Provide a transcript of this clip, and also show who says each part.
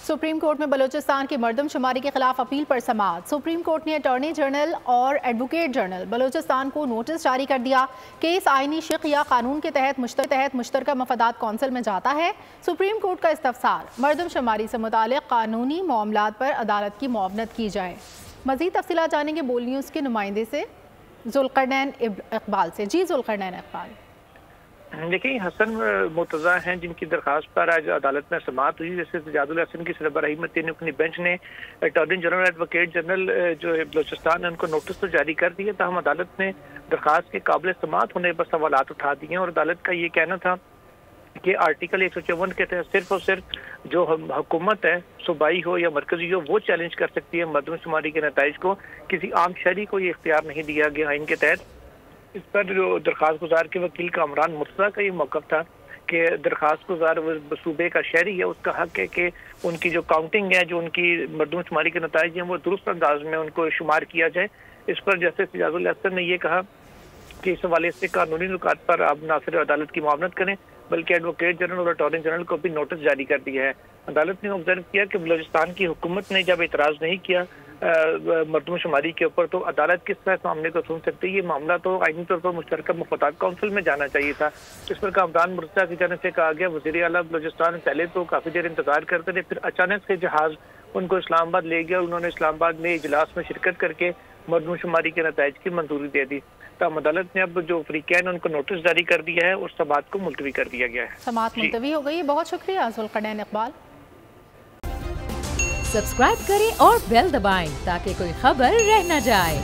Speaker 1: Supreme court में बलूचिस्तान की मरदमशुमारी के खिलाफ अपील पर समाअत। सुप्रीम कोर्ट ने अटॉर्नी जनरल और एडवोकेट जनरल बलूचिस्तान को नोटिस जारी कर दिया। केस आईनी शिक या कानून के तहत मुश्तरका मफादात कौंसिल में जाता है। सुप्रीम कोर्ट का इस्तफसार, मरदमशुमारी से मुतालिक कानूनी मामलात पर अदालत की मुआवनत की जाए। मज़ीद तफसीलात जानेंगे बोल न्यूज़ के नुमाइंदे से जुल्करनैन इकबाल से। जी जुल्करनैन इकबाल।
Speaker 2: देखिए, हसन मुर्तज़ा हैं जिनकी दरखास्त पर आज अदालत में समाअत हुई। जैसे सजादुल हसन की सरबराही में 3 रुकनी बेंच ने अटॉर्नी जनरल एडवोकेट जनरल जो है बलूचिस्तान है उनको नोटिस तो जारी कर दिया, ताहम अदालत ने दरखास्त के काबिल समाअत होने पर सवालात उठा दिए हैं। और अदालत का ये कहना था कि आर्टिकल 154 के तहत सिर्फ और सिर्फ जो हुकूमत है, सूबाई हो या मरकजी हो, वो चैलेंज कर सकती है मरदमशुमारी के नताइज को। किसी आम शहरी को ये इख्तियार नहीं दिया गया आइन के तहत। इस पर जो दरखास्त गुजार के वकील कामरान मुर्तज़ा का ये मौक़िफ़ था कि दरखास्त गुजार सूबे का शहरी है, उसका हक है कि उनकी जो काउंटिंग है, जो उनकी मरदमशुमारी के नताइज हैं, वो दुरुस्त अंदाज में उनको शुमार किया जाए। इस पर जस्टिस सजादुल हसन ने यह कहा कि इस हवाले से कानूनी नुकात पर आप न सिर्फ अदालत की मुआवनत करें बल्कि एडवोकेट जनरल और अटॉर्नी जनरल को भी नोटिस जारी कर दिया है। अदालत ने ऑब्जर्व किया कि बलूचिस्तान की हुकूमत ने जब इतराज़ नहीं किया मरदमशुमारी के ऊपर, तो अदालत किस तरह मामले को सुन सकती है। ये मामला तो आईनी तौर पर मुश्तरका मफादात कौंसिल में जाना चाहिए था। इस पर कामरान मुर्तज़ा की जानिब से कहा गया, वज़ीर आला बलूचिस्तान पहले तो काफ़ी देर इंतजार करते थे, फिर अचानक से जहाज़ उनको इस्लामाबाद ले गया। उन्होंने इस्लामाबाद में इजलास में शिरकत करके मरदमशुमारी के नताइज की मंजूरी दे दी। तब अदालत ने अब जो फ्रीकैन उनको नोटिस जारी कर दिया है और समाअत को मुलतवी कर दिया गया है।
Speaker 1: समाअत मुलतवी हो गई। बहुत शुक्रिया जुल्करनैन इकबाल।
Speaker 3: सब्सक्राइब करें और बेल दबाएं ताकि कोई खबर रह न जाए।